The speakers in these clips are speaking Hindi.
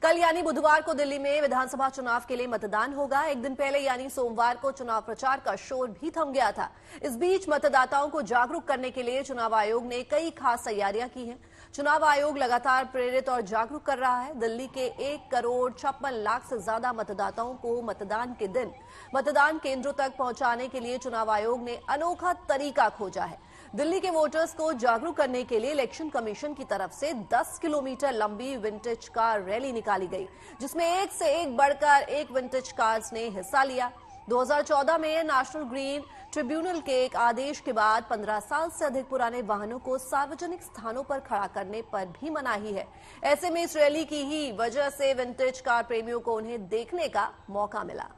कल यानी बुधवार को दिल्ली में विधानसभा चुनाव के लिए मतदान होगा। एक दिन पहले यानी सोमवार को चुनाव प्रचार का शोर भी थम गया था। इस बीच मतदाताओं को जागरूक करने के लिए चुनाव आयोग ने कई खास तैयारियां की हैं। चुनाव आयोग लगातार प्रेरित और जागरूक कर रहा है। दिल्ली के 1,56,00,000 से ज्यादा मतदाताओं को मतदान के दिन मतदान केंद्रों तक पहुंचाने के लिए चुनाव आयोग ने अनोखा तरीका खोजा है। दिल्ली के वोटर्स को जागरूक करने के लिए इलेक्शन कमीशन की तरफ से 10 किलोमीटर लंबी विंटेज कार रैली निकाली गई, जिसमें एक से एक बढ़कर एक विंटेज कार्स ने हिस्सा लिया। 2014 में नेशनल ग्रीन ट्रिब्यूनल के एक आदेश के बाद 15 साल से अधिक पुराने वाहनों को सार्वजनिक स्थानों पर खड़ा करने पर भी मनाही है। ऐसे में इस रैली की ही वजह से विंटेज कार प्रेमियों को उन्हें देखने का मौका मिला।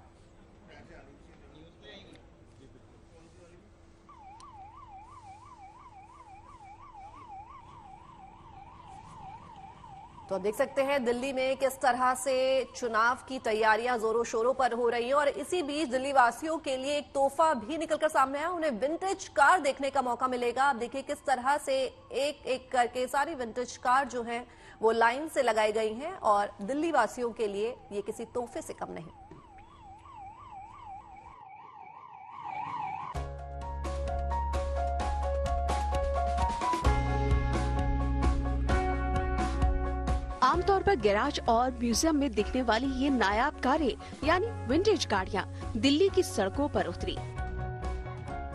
तो आप देख सकते हैं दिल्ली में किस तरह से चुनाव की तैयारियां जोरों शोरों पर हो रही हैं और इसी बीच दिल्ली वासियों के लिए एक तोहफा भी निकलकर सामने आया। उन्हें विंटेज कार देखने का मौका मिलेगा। आप देखिए किस तरह से एक एक करके सारी विंटेज कार जो हैं वो लाइन से लगाई गई हैं और दिल्ली वासियों के लिए ये किसी तोहफे से कम नहीं। आमतौर पर गैराज और म्यूजियम में दिखने वाली ये नायाब कारें यानी विंटेज गाड़ियां दिल्ली की सड़कों पर उतरी।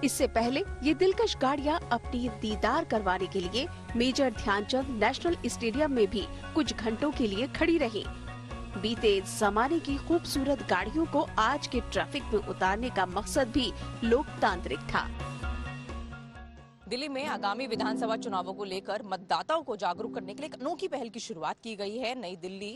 इससे पहले ये दिलकश गाड़ियां अपनी दीदार करवाने के लिए मेजर ध्यानचंद नेशनल स्टेडियम में भी कुछ घंटों के लिए खड़ी रहीं। बीते जमाने की खूबसूरत गाड़ियों को आज के ट्रैफिक में उतारने का मकसद भी लोकतांत्रिक था। दिल्ली में आगामी विधानसभा चुनावों को लेकर मतदाताओं को जागरूक करने के लिए एक अनोखी पहल की शुरुआत की गई है नई दिल्ली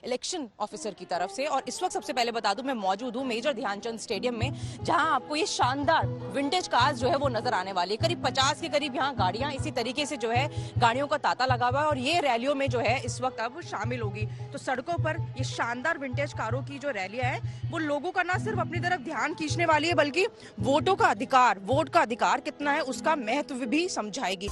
इलेक्शन ऑफिसर की तरफ से। और इस वक्त सबसे पहले बता दूं मैं मौजूद हूं मेजर ध्यानचंद स्टेडियम में, जहां आपको ये शानदार विंटेज कार्स जो है वो नजर आने वाली है। करीब 50 के करीब यहाँ गाड़ियां इसी तरीके से जो है गाड़ियों का तांता लगा हुआ है और ये रैलियों में जो है इस वक्त अब शामिल होगी। तो सड़कों पर ये शानदार विंटेज कारों की जो रैलियां है वो लोगों का न सिर्फ अपनी तरफ ध्यान खींचने वाली है बल्कि वोट का अधिकार कितना है उसका महत्व भी समझाएगी।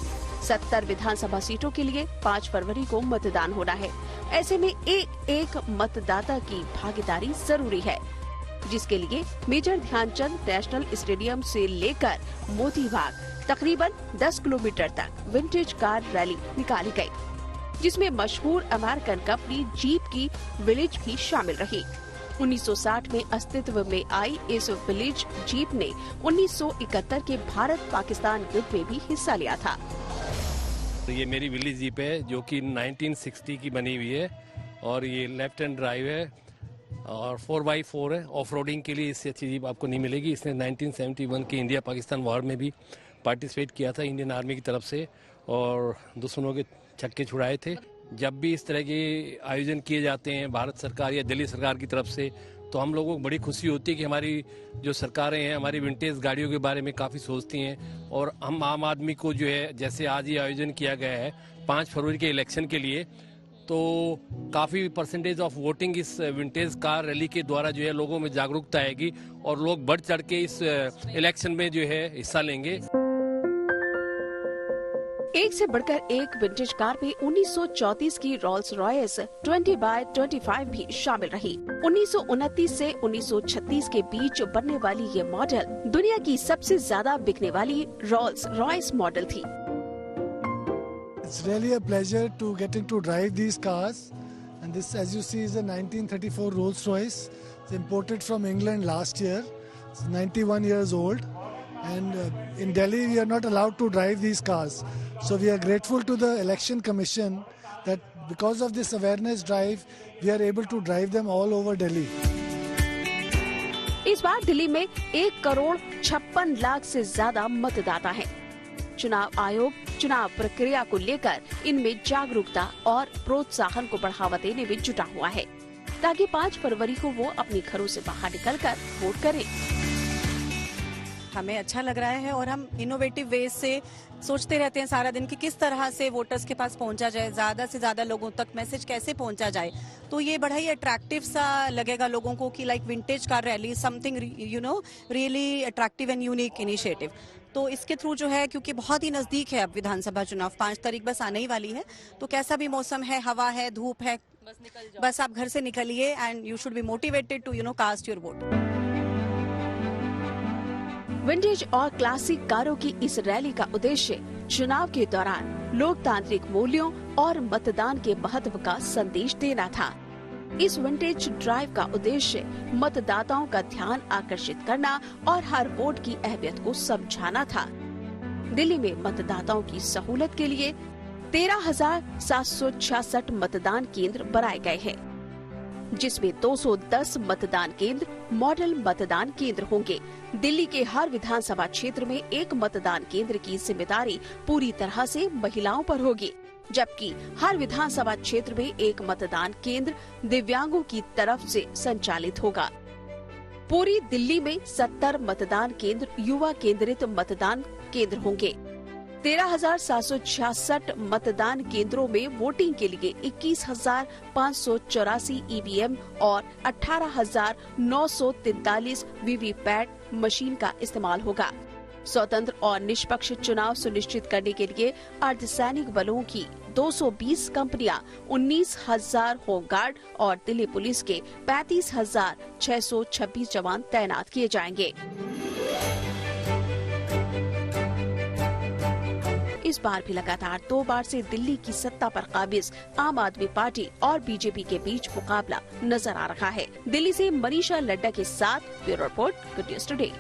70 विधानसभा सीटों के लिए 5 फरवरी को मतदान होना है। ऐसे में एक एक मतदाता की भागीदारी जरूरी है, जिसके लिए मेजर ध्यानचंद नेशनल स्टेडियम से लेकर मोती बाग तकरीबन 10 किलोमीटर तक विंटेज कार रैली निकाली गई, जिसमें मशहूर अमेरिकन कंपनी जीप की विलेज भी शामिल रही। 1960 में अस्तित्व में आई इस विलेज जीप ने 1971 के भारत पाकिस्तान युद्ध में भी हिस्सा लिया था। तो ये मेरी विलेज जीप है जो कि 1960 की बनी हुई है और ये लेफ्ट हैंड ड्राइव है और 4x4 है। ऑफ रोडिंग के लिए इससे अच्छी जीप आपको नहीं मिलेगी। इसने 1971 के इंडिया पाकिस्तान वॉर में भी पार्टिसिपेट किया था इंडियन आर्मी की तरफ से और दुश्मनों के छक्के छुड़ाए थे। जब भी इस तरह के आयोजन किए जाते हैं भारत सरकार या दिल्ली सरकार की तरफ से, तो हम लोगों को बड़ी खुशी होती है कि हमारी जो सरकारें हैं हमारी विंटेज गाड़ियों के बारे में काफ़ी सोचती हैं। और हम आम आदमी को जो है जैसे आज ये आयोजन किया गया है 5 फरवरी के इलेक्शन के लिए, तो काफ़ी परसेंटेज ऑफ वोटिंग इस विंटेज कार रैली के द्वारा जो है लोगों में जागरूकता आएगी और लोग बढ़ चढ़ के इस इलेक्शन में जो है हिस्सा लेंगे। एक से बढ़कर एक विंटेज कार में 1934 की रोल्स रॉयस 20x25 भी शामिल रही। 1929 से 1936 के बीच बनने वाली ये मॉडल दुनिया की सबसे ज्यादा बिकने वाली रोल्स रॉयस मॉडल थी। It's really a pleasure to getting to drive these cars, and this, as you see, is a 1934 Rolls-Royce. It's imported from England last year. It's 91 years old, and in Delhi we are not allowed to drive these cars. So we are grateful to the Election Commission that because of this awareness drive, we are able to drive them all over Delhi. इस बार दिल्ली में 1,56,00,000 से ज्यादा मतदाता हैं। चुनाव आयोग चुनाव प्रक्रिया को लेकर इनमें जागरूकता और प्रोत्साहन को बढ़ावा देने में जुटा हुआ है, ताकि 5 फरवरी को वो अपने घरों से बाहर निकलकर वोट करें। हमें अच्छा लग रहा है और हम इनोवेटिव वेज से सोचते रहते हैं सारा दिन कि किस तरह से वोटर्स के पास पहुंचा जाए, ज्यादा से ज्यादा लोगों तक मैसेज कैसे पहुंचा जाए। तो ये बड़ा ही अट्रैक्टिव सा लगेगा लोगों को कि like vintage car rally something really attractive and unique initiative. तो इसके थ्रू जो है, क्योंकि बहुत ही नजदीक है अब विधानसभा चुनाव, 5 तारीख बस आने ही वाली है, तो कैसा भी मौसम है, हवा है, धूप है, बस आप घर से निकलिए and you should be motivated to cast your vote. Vintage और क्लासिक कारों की इस रैली का उद्देश्य चुनाव के दौरान लोकतांत्रिक मूल्यों और मतदान के महत्व का संदेश देना था। इस विंटेज ड्राइव का उद्देश्य मतदाताओं का ध्यान आकर्षित करना और हर वोट की अहमियत को समझाना था। दिल्ली में मतदाताओं की सहूलत के लिए 13,766 मतदान केंद्र बनाए गए हैं, जिसमें 210 मतदान केंद्र मॉडल मतदान केंद्र होंगे। दिल्ली के हर विधानसभा क्षेत्र में एक मतदान केंद्र की जिम्मेदारी पूरी तरह से महिलाओं पर होगी, जबकि हर विधानसभा क्षेत्र में एक मतदान केंद्र दिव्यांगों की तरफ से संचालित होगा। पूरी दिल्ली में 70 मतदान केंद्र युवा केंद्रित मतदान केंद्र होंगे। 13,766 मतदान केंद्रों में वोटिंग के लिए 21,584 ईवीएम और 18,943 वीवीपैट मशीन का इस्तेमाल होगा। स्वतंत्र और निष्पक्ष चुनाव सुनिश्चित करने के लिए अर्धसैनिक बलों की 220 कंपनियां, 19,000 होमगार्ड और दिल्ली पुलिस के 35,626 जवान तैनात किए जाएंगे। इस बार भी लगातार 2 बार से दिल्ली की सत्ता पर काबिज आम आदमी पार्टी और बीजेपी के बीच मुकाबला नजर आ रहा है। दिल्ली से मनीषा लड्डा के साथ bureau report, good news today.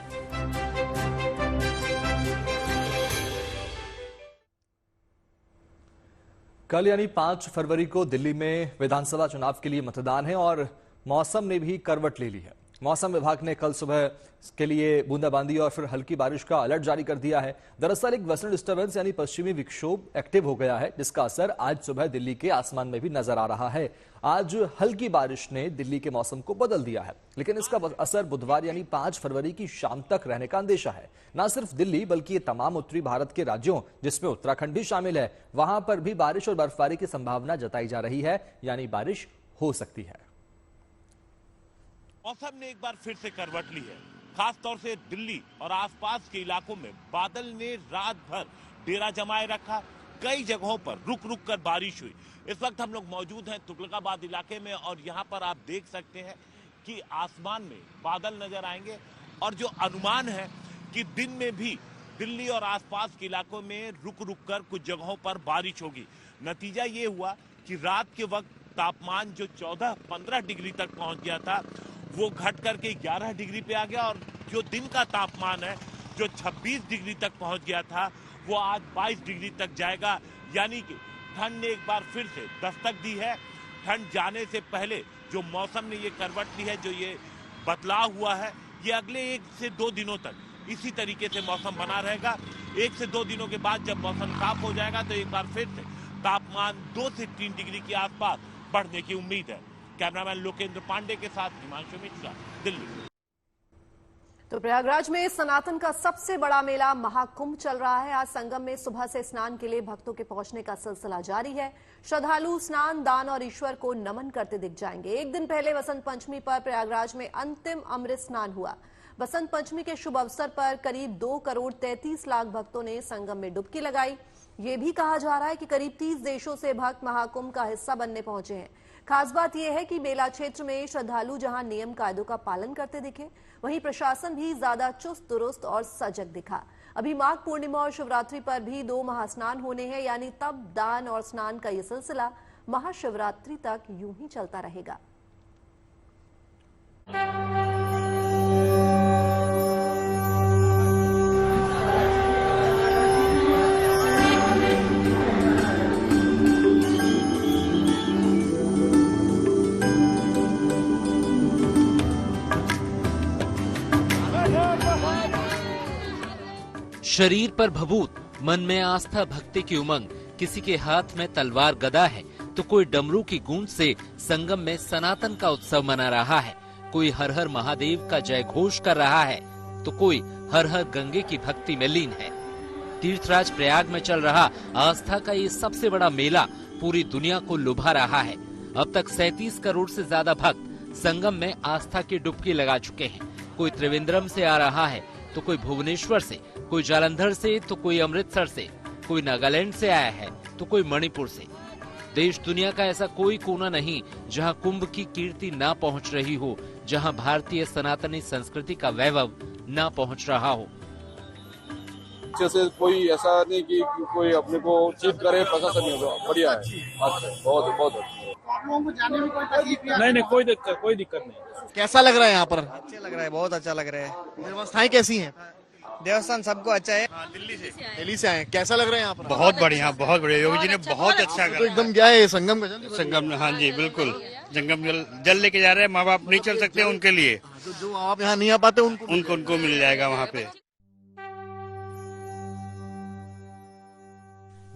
कल यानी 5 फरवरी को दिल्ली में विधानसभा चुनाव के लिए मतदान है और मौसम ने भी करवट ले ली है। मौसम विभाग ने कल सुबह के लिए बूंदाबांदी और फिर हल्की बारिश का अलर्ट जारी कर दिया है। दरअसल एक वेस्टर्न डिस्टर्बेंस यानी पश्चिमी विक्षोभ एक्टिव हो गया है, जिसका असर आज सुबह दिल्ली के आसमान में भी नजर आ रहा है। आज हल्की बारिश ने दिल्ली के मौसम को बदल दिया है, लेकिन इसका असर बुधवार यानी 5 फरवरी की शाम तक रहने का अंदेशा है। न सिर्फ दिल्ली बल्कि ये तमाम उत्तरी भारत के राज्यों, जिसमें उत्तराखंड भी शामिल है, वहां पर भी बारिश और बर्फबारी की संभावना जताई जा रही है, यानी बारिश हो सकती है। मौसम ने एक बार फिर से करवट ली है। खास तौर से दिल्ली और आसपास के इलाकों में बादल ने रात भर डेरा जमाए रखा। कई जगहों पर रुक रुक कर बारिश हुई। इस वक्त हम लोग मौजूद हैं तुगलकाबाद इलाके में और यहाँ पर आप देख सकते हैं कि आसमान में बादल नजर आएंगे और जो अनुमान है कि दिन में भी दिल्ली और आसपास के इलाकों में रुक रुक कर कुछ जगहों पर बारिश होगी। नतीजा ये हुआ कि रात के वक्त तापमान जो 14-15 डिग्री तक पहुंच गया था, वो घट करके 11 डिग्री पे आ गया और जो दिन का तापमान है जो 26 डिग्री तक पहुंच गया था, वो आज 22 डिग्री तक जाएगा। यानी कि ठंड ने एक बार फिर से दस्तक दी है। ठंड जाने से पहले जो मौसम ने ये करवट ली है, जो ये बदलाव हुआ है, ये अगले 1 से 2 दिनों तक इसी तरीके से मौसम बना रहेगा। 1 से 2 दिनों के बाद जब मौसम साफ हो जाएगा तो एक बार फिर से तापमान 2 से 3 डिग्री के आसपास बढ़ने की उम्मीद है। कैमरामैन लोकेंद्र पांडे के साथ हिमांशु मिश्रा, दिल्ली। तो प्रयागराज में सनातन का सबसे बड़ा मेला महाकुंभ चल रहा है। आज संगम में सुबह से स्नान के लिए भक्तों के पहुंचने का सिलसिला जारी है। श्रद्धालु स्नान, दान और ईश्वर को नमन करते दिख जाएंगे। एक दिन पहले वसंत पंचमी पर प्रयागराज में अंतिम अमृत स्नान हुआ। वसंत पंचमी के शुभ अवसर पर करीब 2,33,00,000 भक्तों ने संगम में डुबकी लगाई। ये भी कहा जा रहा है कि करीब 30 देशों से भक्त महाकुंभ का हिस्सा बनने पहुंचे हैं। खास बात यह है कि मेला क्षेत्र में श्रद्धालु जहां नियम कायदों का पालन करते दिखे, वहीं प्रशासन भी ज्यादा चुस्त दुरुस्त और सजग दिखा। अभी माघ पूर्णिमा और शिवरात्रि पर भी 2 महास्नान होने हैं, यानी तप, दान और स्नान का ये सिलसिला महाशिवरात्रि तक यूं ही चलता रहेगा। शरीर पर भभूत, मन में आस्था भक्ति की उमंग, किसी के हाथ में तलवार गदा है तो कोई डमरू की गूंज से संगम में सनातन का उत्सव मना रहा है। कोई हर हर महादेव का जय घोष कर रहा है तो कोई हर हर गंगे की भक्ति में लीन है। तीर्थराज प्रयाग में चल रहा आस्था का ये सबसे बड़ा मेला पूरी दुनिया को लुभा रहा है। अब तक 37 करोड़ से ज्यादा भक्त संगम में आस्था की डुबकी लगा चुके हैं। कोई त्रिवेंद्रम से आ रहा है तो कोई भुवनेश्वर से, कोई जालंधर से तो कोई अमृतसर से, कोई नागालैंड से आया है तो कोई मणिपुर से। देश दुनिया का ऐसा कोई कोना नहीं जहां कुंभ की कीर्ति ना पहुंच रही हो, जहां भारतीय सनातनी संस्कृति का वैभव ना पहुंच रहा हो। से कोई ऐसा नहीं कि कोई अपने को चीट करे, प्रशासन नहीं होगा, बढ़िया है, बहुत बहुत आप लोगों को जाने में कोई तकलीफ नहीं, कोई दिक्कत नहीं। कैसा लग रहा है यहाँ पर? अच्छा लग रहा है, बहुत अच्छा लग रहा है। व्यवस्थाएं कैसी हैं? देवस्थान सबको अच्छा है। दिल्ली से आए, कैसा लग रहा है यहाँ पर? बहुत बढ़िया योगी जी ने बहुत अच्छा तो एकदम क्या है संगम का संगम, हाँ जी बिल्कुल, संगम जल लेके जा रहे हैं। माँ बाप नहीं चल सकते, उनके लिए तो जो आप यहाँ नहीं आ पाते उनको मिल जाएगा वहाँ पे।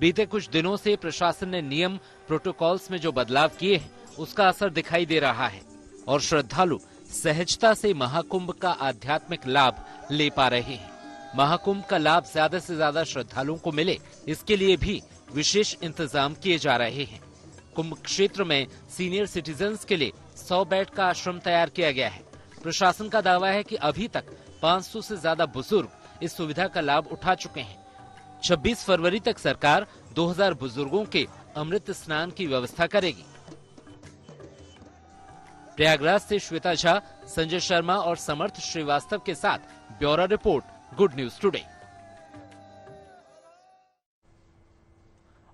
बीते कुछ दिनों से प्रशासन ने नियम प्रोटोकॉल्स में जो बदलाव किए हैं, उसका असर दिखाई दे रहा है और श्रद्धालु सहजता से महाकुंभ का आध्यात्मिक लाभ ले पा रहे हैं। महाकुंभ का लाभ ज्यादा से ज्यादा श्रद्धालुओं को मिले, इसके लिए भी विशेष इंतजाम किए जा रहे हैं। कुंभ क्षेत्र में सीनियर सिटीजन्स के लिए 100 बेड का आश्रम तैयार किया गया है। प्रशासन का दावा है कि अभी तक 500 से ज्यादा बुजुर्ग इस सुविधा का लाभ उठा चुके हैं। 26 फरवरी तक सरकार 2000 बुजुर्गों के अमृत स्नान की व्यवस्था करेगी। प्रयागराज से श्वेता झा, संजय शर्मा और समर्थ श्रीवास्तव के साथ bureau report, good news today.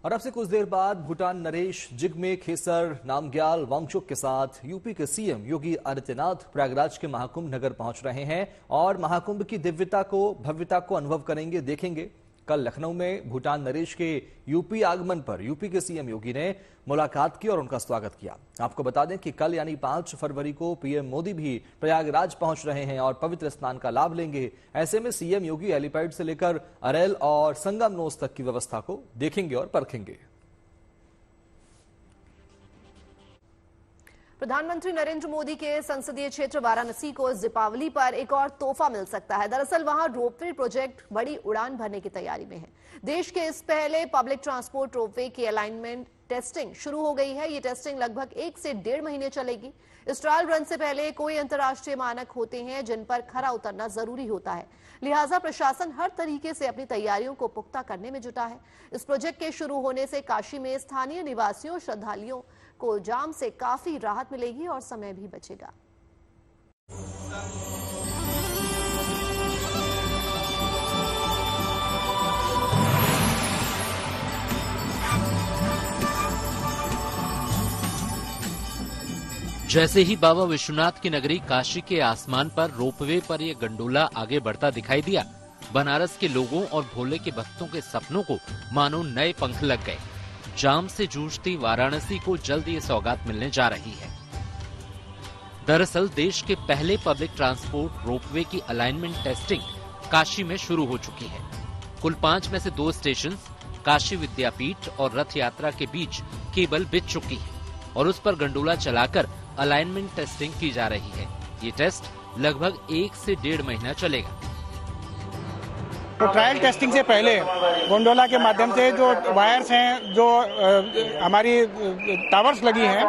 और अब से कुछ देर बाद भूटान नरेश जिग्मे खेसर नामग्याल वांगचुक के साथ यूपी के सीएम योगी आदित्यनाथ प्रयागराज के महाकुंभ नगर पहुंच रहे हैं और महाकुंभ की दिव्यता को, भव्यता को अनुभव करेंगे, देखेंगे। कल लखनऊ में भूटान नरेश के यूपी आगमन पर यूपी के सीएम योगी ने मुलाकात की और उनका स्वागत किया। आपको बता दें कि कल यानी 5 फरवरी को पीएम मोदी भी प्रयागराज पहुंच रहे हैं और पवित्र स्नान का लाभ लेंगे। ऐसे में सीएम योगी हेलीपैड से लेकर अरेल और संगमनोस तक की व्यवस्था को देखेंगे और परखेंगे। प्रधानमंत्री नरेंद्र मोदी के संसदीय क्षेत्र वाराणसी को इस दीपावली पर एक और तोहफा मिल सकता है। दरअसल वहां रोपवे प्रोजेक्ट बड़ी उड़ान भरने की तैयारी में है। देश के इस पहले पब्लिक ट्रांसपोर्ट रोपवे की अलाइनमेंट टेस्टिंग शुरू हो गई है। ये टेस्टिंग लगभग 1 से 1.5 महीने चलेगी। इस ट्रायल रन से पहले कोई अंतर्राष्ट्रीय मानक होते हैं जिन पर खरा उतरना जरूरी होता है, लिहाजा प्रशासन हर तरीके से अपनी तैयारियों को पुख्ता करने में जुटा है। इस प्रोजेक्ट के शुरू होने से काशी में स्थानीय निवासियों और श्रद्धालुओं को जाम से काफी राहत मिलेगी और समय भी बचेगा। जैसे ही बाबा विश्वनाथ की नगरी काशी के आसमान पर रोपवे पर यह गंडोला आगे बढ़ता दिखाई दिया, बनारस के लोगों और भोले के भक्तों के सपनों को मानो नए पंख लग गए। जाम से जूझती वाराणसी को जल्द ये सौगात मिलने जा रही है। दरअसल देश के पहले पब्लिक ट्रांसपोर्ट रोपवे की अलाइनमेंट टेस्टिंग काशी में शुरू हो चुकी है। कुल 5 में से 2 स्टेशन काशी विद्यापीठ और रथ यात्रा के बीच केबल बिछ चुकी है और उस पर गंडोला चलाकर अलाइनमेंट टेस्टिंग की जा रही है। ये टेस्ट लगभग 1 से 1.5 महीना चलेगा। तो ट्रायल टेस्टिंग से पहले गोंडोला के माध्यम से जो वायर्स हैं, जो हमारी टावर्स लगी हैं,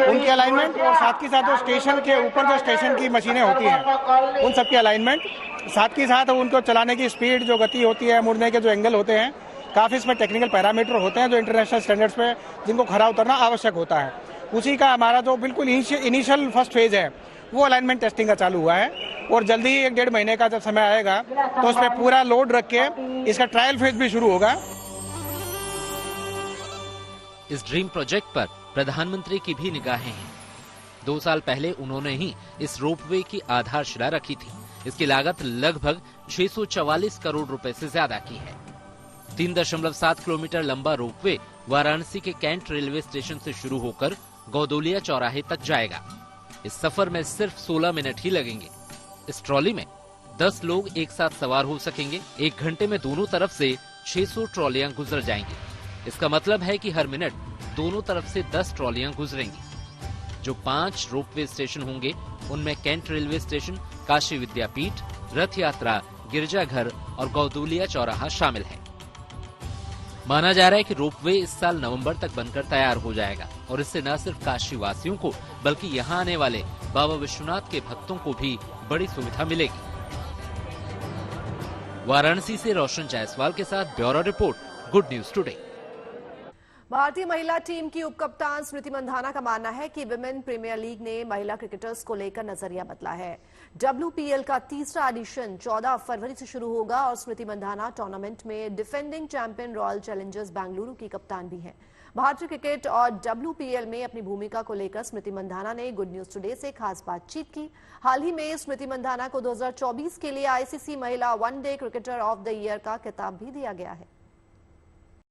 उनकी अलाइनमेंट और साथ ही साथ जो स्टेशन के ऊपर जो स्टेशन की मशीनें होती हैं उन सबकी अलाइनमेंट, साथ ही साथ उनको चलाने की स्पीड, जो गति होती है, मुड़ने के जो एंगल होते हैं, काफी इसमें टेक्निकल पैरामीटर होते हैं जो इंटरनेशनल स्टैंडर्ड्स पे जिनको खरा उतरना आवश्यक होता है। उसी का हमारा जो बिल्कुल इनिशियल फर्स्ट फेज है वो अलाइनमेंट टेस्टिंग का चालू हुआ है और जल्दी ही 1-1.5 महीने का जब समय आएगा तो उसमें पूरा लोड रख के इसका ट्रायल फेज भी शुरू होगा। इस ड्रीम प्रोजेक्ट पर प्रधानमंत्री की भी निगाहें हैं। 2 साल पहले उन्होंने ही इस रोपवे की आधारशिला रखी थी। इसकी लागत लगभग 644 करोड़ रुपए से ज्यादा की है। 3.7 किलोमीटर लंबा रोपवे वाराणसी के कैंट रेलवे स्टेशन से शुरू होकर गौदोलिया चौराहे तक जाएगा। इस सफर में सिर्फ 16 मिनट ही लगेंगे। इस ट्रॉली में 10 लोग एक साथ सवार हो सकेंगे। 1 घंटे में दोनों तरफ से 600 ट्रॉलियां गुजर जाएंगी। इसका मतलब है कि हर मिनट दोनों तरफ से 10 ट्रॉलियां गुजरेंगी। जो 5 रोपवे स्टेशन होंगे उनमें कैंट रेलवे स्टेशन, काशी विद्यापीठ, रथ यात्रा, गिरजाघर और गौदोलिया चौराहा शामिल है। माना जा रहा है कि रोपवे इस साल नवंबर तक बनकर तैयार हो जाएगा और इससे न सिर्फ काशी वासियों को बल्कि यहां आने वाले बाबा विश्वनाथ के भक्तों को भी बड़ी सुविधा मिलेगी। वाराणसी से रोशन जायसवाल के साथ bureau report, good news today. भारतीय महिला टीम की उपकप्तान स्मृति मंधाना का मानना है कि विमेन प्रीमियर लीग ने महिला क्रिकेटर्स को लेकर नजरिया बदला है। WPL का तीसरा एडिशन 14 फरवरी से शुरू होगा और स्मृति मंधाना टूर्नामेंट में defending champion royal Challengers Bengaluru की कप्तान भी हैं। भारतीय क्रिकेट और WPL में अपनी भूमिका को लेकर स्मृति मंधाना ने गुड न्यूज टुडे से खास बातचीत की। हाल ही में स्मृति मंधाना को 2024 के लिए ICC महिला one day cricketer of the year का खिताब भी दिया गया है।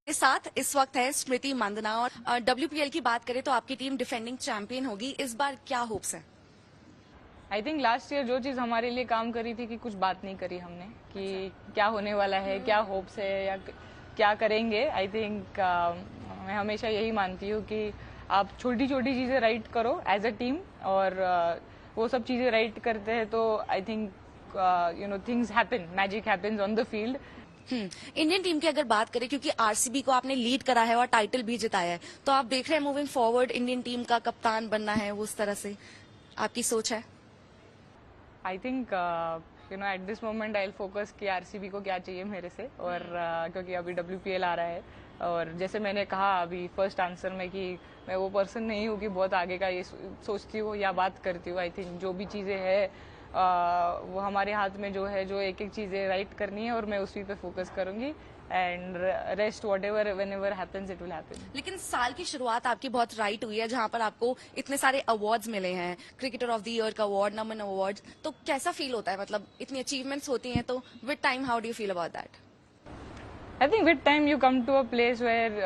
इस साथ इस वक्त है स्मृति मंधाना और WPL की बात करें तो आपकी टीम डिफेंडिंग चैंपियन होगी। इस बार क्या होप्स हैं? आई थिंक लास्ट ईयर जो चीज़ हमारे लिए काम करी थी कि कुछ बात नहीं करी हमने कि क्या होने वाला है, क्या होप्स है या क्या करेंगे। आई थिंक मैं हमेशा यही मानती हूँ कि आप छोटी छोटी चीज़ें राइट करो एज अ टीम और वो सब चीज़ें राइट करते हैं तो I think things happen, magic happens on the field. Indian team की अगर बात करें, क्योंकि RCB को आपने लीड करा है और टाइटल भी जिताया है, तो आप देख रहे हैं मूविंग फॉरवर्ड इंडियन टीम का कप्तान बनना है, उस तरह से आपकी सोच है? I think at this moment I focus कि RCB को क्या चाहिए मेरे से और क्योंकि अभी WPL आ रहा है और जैसे मैंने कहा अभी फर्स्ट आंसर में कि मैं वो पर्सन नहीं हूँ कि बहुत आगे का ये सोचती हूँ या बात करती हूँ। आई थिंक जो भी चीज़ें हैं वो हमारे हाथ में जो है, जो एक एक चीज़ें राइट करनी है और मैं उसी पे फोकस करूंगी and rest whatever whenever happens it will happen. लेकिन साल की शुरुआत आपकी बहुत राइट हुई है जहां पर आपको इतने सारे अवार्ड्स मिले हैं, क्रिकेटर ऑफ द ईयर का अवार्ड, नमन अवार्ड, तो कैसा फील होता है? मतलब इतनी अचीवमेंट्स होती हैं तो with time how do you feel about that? I think with time you come to a place where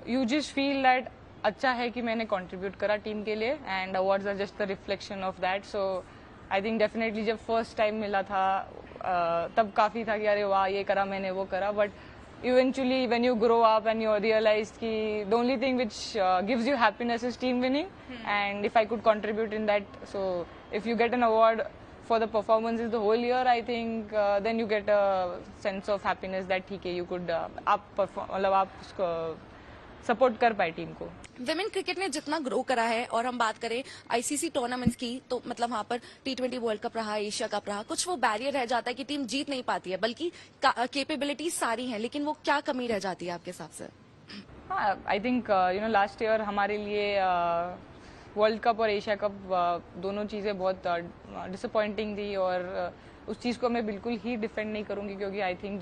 you just feel that अच्छा है कि मैंने कंट्रीब्यूट करा टीम के लिए and awards are just the reflection of that. So I think definitely जब फर्स्ट टाइम मिला था तब काफ़ी था कि अरे वाह ये करा मैंने, वो करा, but eventually when you grow up and you realise कि the only thing which gives you happiness is team winning and if I could contribute in that, so if you get an award for the performances the whole year, I think then you get a sense of happiness that ठीक है you could आप सपोर्ट कर पाए टीम को। विमेन क्रिकेट ने जितना ग्रो करा है और हम बात करें ICC टूर्नामेंट्स की तो मतलब वहाँ पर T20 वर्ल्ड कप रहा, एशिया कप रहा, कुछ वो बैरियर रह जाता है कि टीम जीत नहीं पाती है, बल्कि कैपेबिलिटीज सारी हैं, लेकिन वो क्या कमी रह जाती है आपके हिसाब से? हाँ, आई थिंक लास्ट ईयर हमारे लिए वर्ल्ड कप और एशिया कप दोनों चीज़ें बहुत डिसअपॉइंटिंग थी और उस चीज़ को मैं बिल्कुल ही डिफेंड नहीं करूँगी क्योंकि आई थिंक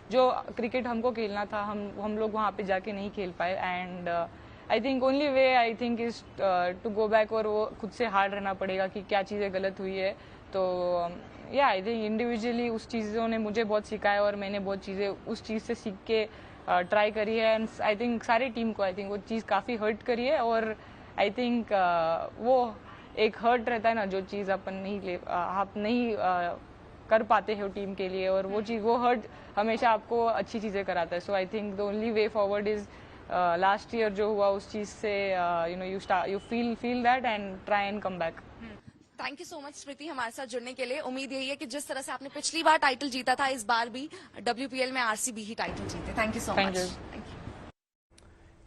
जो क्रिकेट हमको खेलना था हम लोग वहाँ पे जाके नहीं खेल पाए and I think only way I think is to go back और वो खुद से हार्ड रहना पड़ेगा कि क्या चीज़ें गलत हुई है। तो या आई थिंक इंडिविजुअली उस चीज़ों ने मुझे बहुत सिखाया और मैंने बहुत चीज़ें उस चीज़ से सीख के ट्राई करी है एंड आई थिंक सारी टीम को आई थिंक वो चीज़ काफ़ी हर्ट करी है और आई थिंक वो एक हर्ट रहता है ना, जो चीज़ अपन नहीं कर पाते हो टीम के लिए और वो चीज़ वो हर्ट हमेशा आपको अच्छी चीज़ें कराता है। So I think the only way forward is last year जो हुआ उस चीज़ से you feel that and try and come back. Thank you so much Smriti हमारे साथ जुड़ने के लिए। उम्मीद यही है कि जिस तरह से आपने पिछली बार टाइटल जीता था, इस बार भी WPL में RCB ही टाइटल जीते। Thank you so much.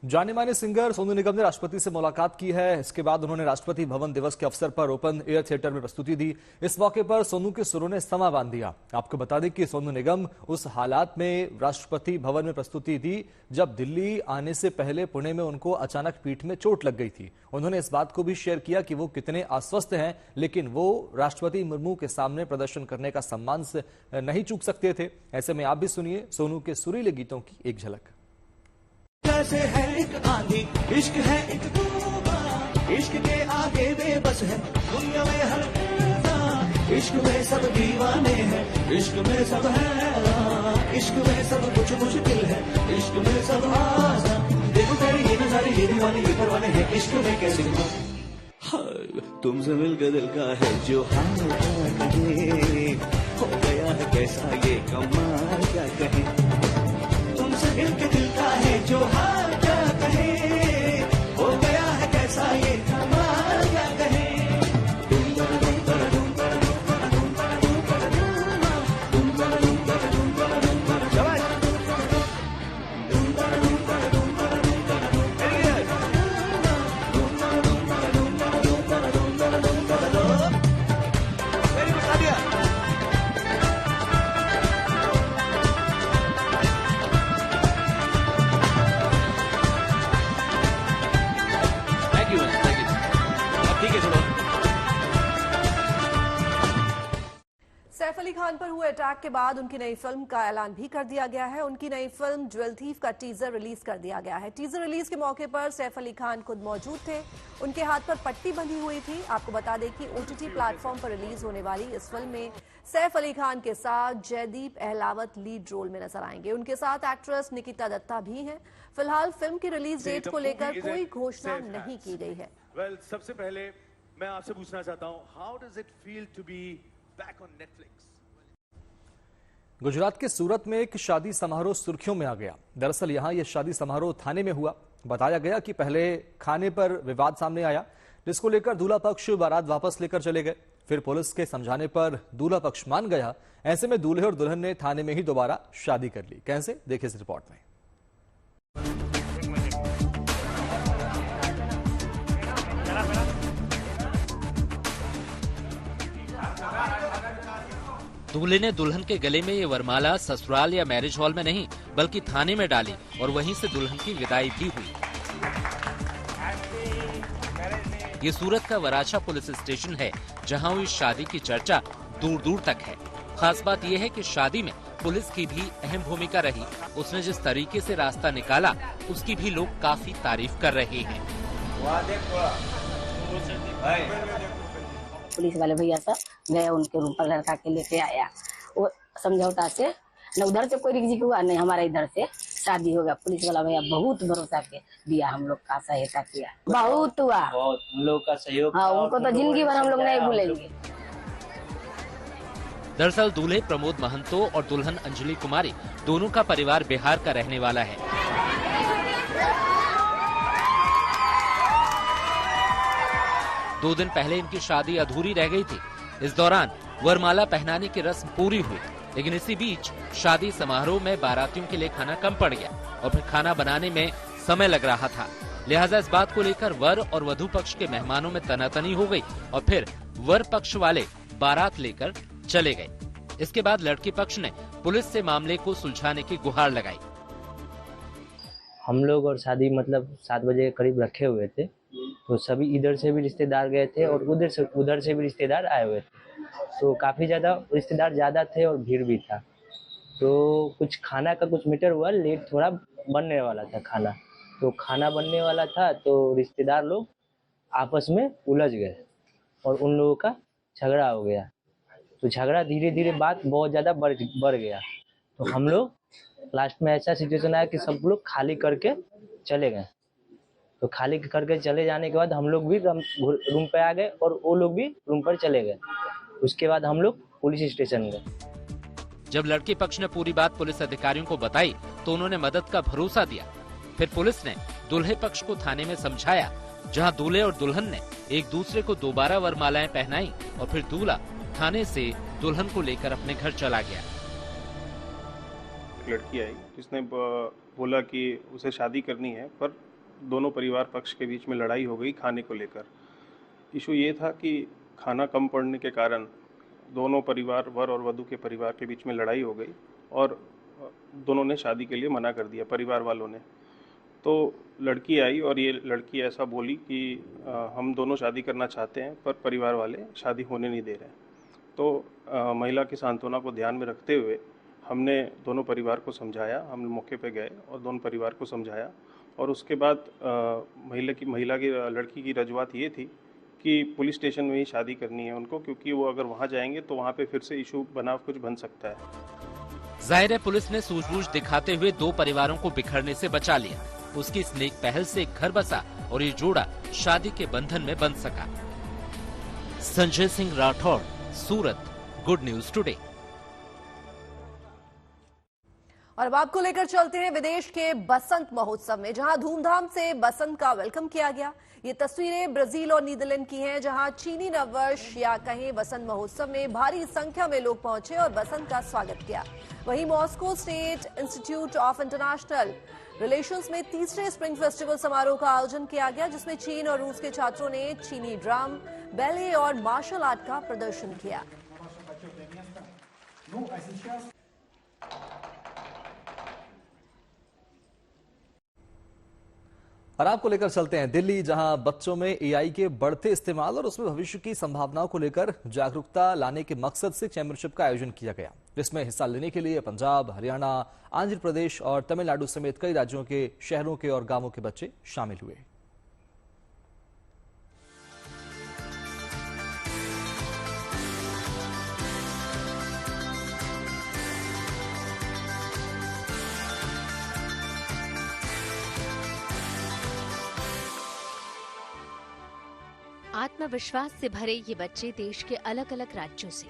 जाने माने सिंगर सोनू निगम ने राष्ट्रपति से मुलाकात की है। इसके बाद उन्होंने राष्ट्रपति भवन दिवस के अवसर पर ओपन एयर थिएटर में प्रस्तुति दी। इस मौके पर सोनू के सुरों ने समा बांध दिया। आपको बता दें कि सोनू निगम उस हालात में राष्ट्रपति भवन में प्रस्तुति दी जब दिल्ली आने से पहले पुणे में उनको अचानक पीठ में चोट लग गई थी। उन्होंने इस बात को भी शेयर किया कि वो कितने अस्वस्थ हैं, लेकिन वो राष्ट्रपति मुर्मू के सामने प्रदर्शन करने का सम्मान से नहीं चूक सकते थे। ऐसे में आप भी सुनिए सोनू के सुरीले गीतों की एक झलक। कैसे है एक आंधी, इश्क है एक तूफान, इश्क के आगे बेबस है दुनिया में हर इंसान, इश्क में सब दीवाने हैं, इश्क में सब है, इश्क में सब कुछ मुश्किल है, इश्क में सब आसान। देखो तेरी ये नजारे, ये दीवाने, ये परवाने हैं, इश्क में कैसे तुमसे मिलकर दिल का है जो हाल कहे, हो गया है कैसा ये कमाल क्या कहे, तुमसे मिलकर दिल का है जो हाल क्या कहे, हो गया है कैसा ये कमाल क्या कहे। अली खान पर हुए अटैक के बाद उनकी नई फिल्म का ऐलान भी कर दिया गया है। उनकी नई फिल्म ज्वेल थीफ का टीजर रिलीज कर दिया गया है। टीजर रिलीज के मौके पर सैफ अली खान खुद मौजूद थे। उनके हाथ पर पट्टी बंधी हुई थी। आपको बता दें कि OTT प्लेटफॉर्म पर रिलीज होने वाली इस फिल्म में सैफ अली खान के साथ जयदीप अहलावत लीड रोल में नजर आएंगे। उनके साथ एक्ट्रेस निकिता दत्ता भी हैं। फिलहाल फिल्म की रिलीज डेट को लेकर कोई घोषणा नहीं की गई है। सबसे पहले मैं आपसे पूछना चाहता हूं, how does it feel to be back on Netflix? Gujarat के सूरत में एक शादी समारोह सुर्खियों में आ गया। दरअसल यहां यह शादी समारोह थाने में हुआ। बताया गया कि पहले खाने पर विवाद सामने आया, जिसको लेकर दूल्हा पक्ष बारात वापस लेकर चले गए। फिर पुलिस के समझाने पर दूल्हा पक्ष मान गया। ऐसे में दूल्हे और दुल्हन ने थाने में ही दोबारा शादी कर ली। कैसे, देखिए इस रिपोर्ट में। दूल्हे ने दुल्हन के गले में ये वरमाला ससुराल या मैरिज हॉल में नहीं बल्कि थाने में डाली और वहीं से दुल्हन की विदाई भी हुई। ये सूरत का वराछा पुलिस स्टेशन है, जहां हुई शादी की चर्चा दूर दूर तक है। खास बात यह है कि शादी में पुलिस की भी अहम भूमिका रही। उसने जिस तरीके से रास्ता निकाला उसकी भी लोग काफी तारीफ कर रहे हैं। पुलिस वाले भैया सब गए, उनके रूम पर लड़का के लेके आया। वो समझौता से न उधर से कोई रिक्जी हुआ, नहीं हमारे इधर से शादी हो गया। पुलिस वाला भैया बहुत भरोसा के दिया, हम लोग का सहायता किया, बहुत हुआ, बहुत हम लोग का सहयोग। हाँ, उनको तो जिंदगी भर हम लोग नहीं भूलेंगे। दरअसल दूल्हे प्रमोद महंतो और दुल्हन अंजलि कुमारी दोनों का परिवार बिहार का रहने वाला है। दो दिन पहले इनकी शादी अधूरी रह गई थी। इस दौरान वरमाला पहनाने की रस्म पूरी हुई, लेकिन इसी बीच शादी समारोह में बारातियों के लिए खाना कम पड़ गया और फिर खाना बनाने में समय लग रहा था। लिहाजा इस बात को लेकर वर और वधू पक्ष के मेहमानों में तनातनी हो गई और फिर वर पक्ष वाले बारात लेकर चले गए। इसके बाद लड़की पक्ष ने पुलिस से मामले को सुलझाने की गुहार लगाई। हम लोग और शादी मतलब 7 बजे के करीब रखे हुए थे, तो सभी इधर से भी रिश्तेदार गए थे और उधर से भी रिश्तेदार आए हुए थे। तो काफ़ी ज़्यादा रिश्तेदार ज़्यादा थे और भीड़ भी था। तो कुछ खाना का कुछ मैटर हुआ, लेट थोड़ा बनने वाला था खाना। तो खाना बनने वाला था तो रिश्तेदार लोग आपस में उलझ गए और उन लोगों का झगड़ा हो गया। तो झगड़ा धीरे धीरे बात बहुत ज़्यादा बढ़ गया। तो हम लोग लास्ट में ऐसा सिचुएशन आया कि सब लोग खाली करके चले गए। तो खाली करके चले जाने के बाद हम लोग भी रूम पे आ गए और वो लोग भी रूम पर चले गए। उसके बाद हम लोग पुलिस स्टेशन गए। जब लड़के पक्ष ने पूरी बात पुलिस अधिकारियों को बताई तो उन्होंने मदद का भरोसा दिया। फिर पुलिस ने दूल्हे पक्ष को थाने में समझाया, जहां दूल्हे और दुल्हन ने एक दूसरे को दोबारा वरमालाएं पहनाई और फिर दूल्हा थाने से दुल्हन को लेकर अपने घर चला गया। एक लड़की आई जिसने बोला कि उसे शादी करनी है, पर दोनों परिवार पक्ष के बीच में लड़ाई हो गई खाने को लेकर। इशू ये था कि खाना कम पड़ने के कारण दोनों परिवार, वर और वधू के परिवार के बीच में लड़ाई हो गई और दोनों ने शादी के लिए मना कर दिया, परिवार वालों ने। तो लड़की आई और ये लड़की ऐसा बोली कि हम दोनों शादी करना चाहते हैं पर परिवार वाले शादी होने नहीं दे रहे। तो महिला की सांत्वना को ध्यान में रखते हुए हमने दोनों परिवार को समझाया। हम मौके पे गए और दोनों परिवार को समझाया और उसके बाद लड़की की रजूआत ये थी कि पुलिस स्टेशन में ही शादी करनी है उनको, क्योंकि वो अगर वहाँ जाएंगे तो वहाँ पे फिर से इशू कुछ बन सकता है। जाहिर है पुलिस ने सूझबूझ दिखाते हुए दो परिवारों को बिखरने से बचा लिया। उसकी इस नेक पहल से एक घर बसा और ये जोड़ा शादी के बंधन में बंध सका। संजय सिंह राठौड़, सूरत, गुड न्यूज टुडे। और अब आपको लेकर चलते हैं विदेश के बसंत महोत्सव में, जहां धूमधाम से बसंत का वेलकम किया गया। ये तस्वीरें ब्राजील और नीदरलैंड की हैं, जहां चीनी नववर्ष या कहें बसंत महोत्सव में भारी संख्या में लोग पहुंचे और बसंत का स्वागत किया। वहीं Moscow state institute of international relations में तीसरे स्प्रिंग फेस्टिवल समारोह का आयोजन किया गया, जिसमें चीन और रूस के छात्रों ने चीनी ड्रम, बैले और मार्शल आर्ट का प्रदर्शन किया। और आपको लेकर चलते हैं दिल्ली, जहां बच्चों में एआई के बढ़ते इस्तेमाल और उसमें भविष्य की संभावनाओं को लेकर जागरूकता लाने के मकसद से चैंपियनशिप का आयोजन किया गया, जिसमें हिस्सा लेने के लिए पंजाब, हरियाणा, आंध्र प्रदेश और तमिलनाडु समेत कई राज्यों के शहरों के और गांवों के बच्चे शामिल हुए। आत्मविश्वास से भरे ये बच्चे देश के अलग अलग राज्यों से,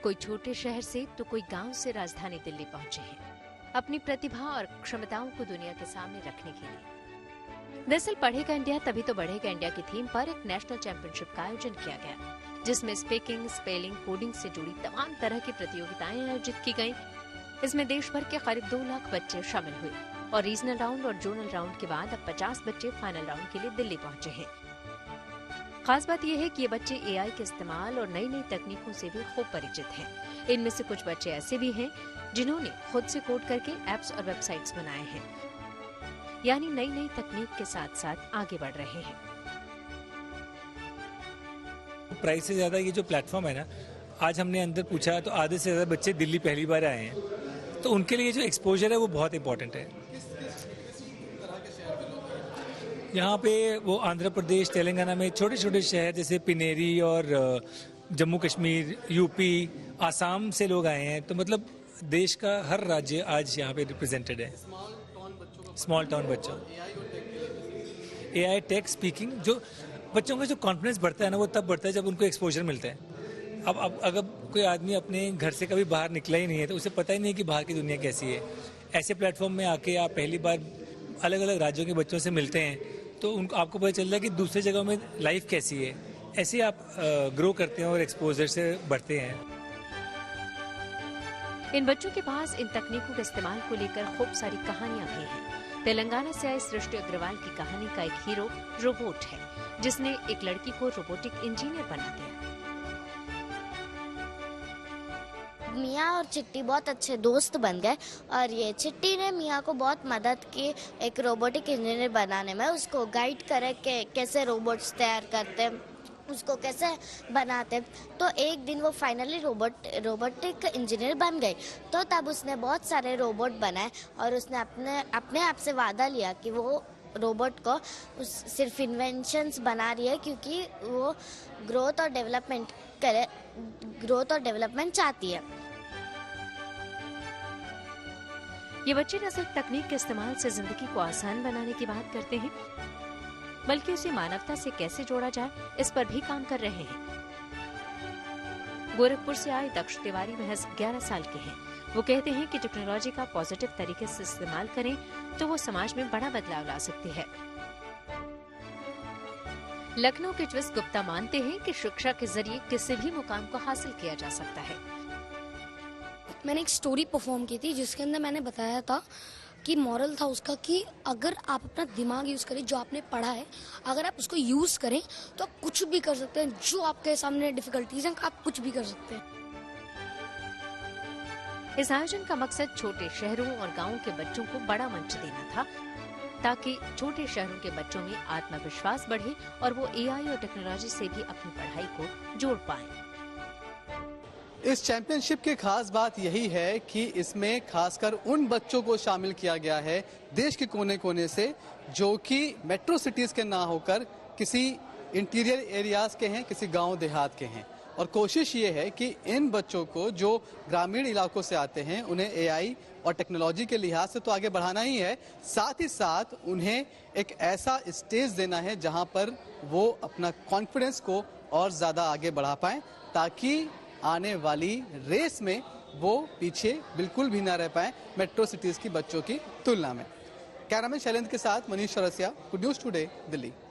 कोई छोटे शहर से तो कोई गांव से राजधानी दिल्ली पहुंचे हैं अपनी प्रतिभा और क्षमताओं को दुनिया के सामने रखने के लिए। दरअसल पढ़ेगा इंडिया तभी तो बढ़ेगा इंडिया की थीम पर एक नेशनल चैंपियनशिप का आयोजन किया गया, जिसमें स्पीकिंग, स्पेलिंग, कोडिंग से जुड़ी तमाम तरह की प्रतियोगिताएं आयोजित की गयी। इसमें देश भर के करीब 2 लाख बच्चे शामिल हुए और रीजनल राउंड और जोनल राउंड के बाद अब 50 बच्चे फाइनल राउंड के लिए दिल्ली पहुंचे हैं। खास बात यह है कि ये बच्चे एआई के इस्तेमाल और नई नई तकनीकों से भी खूब परिचित हैं। इनमें से कुछ बच्चे ऐसे भी हैं जिन्होंने खुद से कोड करके एप्स और वेबसाइट्स बनाए हैं, यानी नई नई तकनीक के साथ साथ आगे बढ़ रहे हैं। प्राइस से ज्यादा ये जो प्लेटफॉर्म है ना, आज हमने अंदर पूछा तो आधे से ज्यादा बच्चे दिल्ली पहली बार आए हैं, तो उनके लिए जो एक्सपोजर है वो बहुत इंपॉर्टेंट है। यहाँ पे वो आंध्र प्रदेश, तेलंगाना में छोटे छोटे शहर जैसे पिनेरी और जम्मू कश्मीर, यूपी, आसाम से लोग आए हैं, तो मतलब देश का हर राज्य आज यहाँ पे रिप्रेजेंटेड है। स्मॉल टाउन बच्चों, एआई, टेक, स्पीकिंग, जो बच्चों का जो कॉन्फिडेंस बढ़ता है ना, वो तब बढ़ता है जब उनको एक्सपोजर मिलता है। अब अगर कोई आदमी अपने घर से कभी बाहर निकला ही नहीं है तो उसे पता ही नहीं कि बाहर की दुनिया कैसी है। ऐसे प्लेटफॉर्म में आके आप पहली बार अलग अलग राज्यों के बच्चों से मिलते हैं तो उनको आपको पता चलता है कि दूसरी जगह में लाइफ कैसी है। ऐसे आप ग्रो करते हैं और एक्सपोजर से बढ़ते हैं। इन बच्चों के पास इन तकनीकों के इस्तेमाल को लेकर खूब सारी कहानियां भी हैं। तेलंगाना से आए सृष्टि अग्रवाल की कहानी का एक हीरो रोबोट है, जिसने एक लड़की को रोबोटिक इंजीनियर बना दिया। मियाँ और चिट्टी बहुत अच्छे दोस्त बन गए और ये चिट्टी ने मियाँ को बहुत मदद की एक रोबोटिक इंजीनियर बनाने में। उसको गाइड करे कि कैसे रोबोट्स तैयार करते, उसको कैसे बनाते। तो एक दिन वो फाइनली रोबोटिक इंजीनियर बन गई। तो तब उसने बहुत सारे रोबोट बनाए और उसने अपने आप से वादा लिया कि वो रोबोट को सिर्फ इन्वेंशंस बना रही है क्योंकि वो ग्रोथ और डेवलपमेंट चाहती है। ये बच्चे न सिर्फ तकनीक के इस्तेमाल से जिंदगी को आसान बनाने की बात करते हैं, बल्कि उसे मानवता से कैसे जोड़ा जाए इस पर भी काम कर रहे हैं। गोरखपुर से आए दक्ष तिवारी महज 11 साल के हैं। वो कहते हैं कि टेक्नोलॉजी का पॉजिटिव तरीके से इस्तेमाल करें तो वो समाज में बड़ा बदलाव ला सकती है। लखनऊ के ट्विस्ट गुप्ता मानते हैं कि शिक्षा के जरिए किसी भी मुकाम को हासिल किया जा सकता है। मैंने एक स्टोरी परफॉर्म की थी जिसके अंदर मैंने बताया था कि मॉरल था उसका कि अगर आप अपना दिमाग यूज करें, जो आपने पढ़ा है, अगर आप उसको यूज करें तो आप कुछ भी कर सकते हैं। जो आपके सामने डिफिकल्टीज हैं आप कुछ भी कर सकते हैं। इस आयोजन का मकसद छोटे शहरों और गांवों के बच्चों को बड़ा मंच देना था, ताकि छोटे शहरों के बच्चों में आत्मविश्वास बढ़े और वो एआई और टेक्नोलॉजी से भी अपनी पढ़ाई को जोड़ पाएं। इस चैंपियनशिप की खास बात यही है कि इसमें खासकर उन बच्चों को शामिल किया गया है देश के कोने कोने से, जो कि मेट्रो सिटीज के ना होकर किसी इंटीरियर एरियाज के हैं, किसी गांव देहात के हैं। और कोशिश ये है कि इन बच्चों को जो ग्रामीण इलाकों से आते हैं उन्हें एआई और टेक्नोलॉजी के लिहाज से तो आगे बढ़ाना ही है, साथ ही साथ उन्हें एक ऐसा स्टेज देना है जहां पर वो अपना कॉन्फिडेंस को और ज़्यादा आगे बढ़ा पाएं, ताकि आने वाली रेस में वो पीछे बिल्कुल भी ना रह पाएं मेट्रो सिटीज़ की बच्चों की तुलना में। कैमरामैन शैलेंद्र के साथ Manish Chaurasia, good news today, Delhi.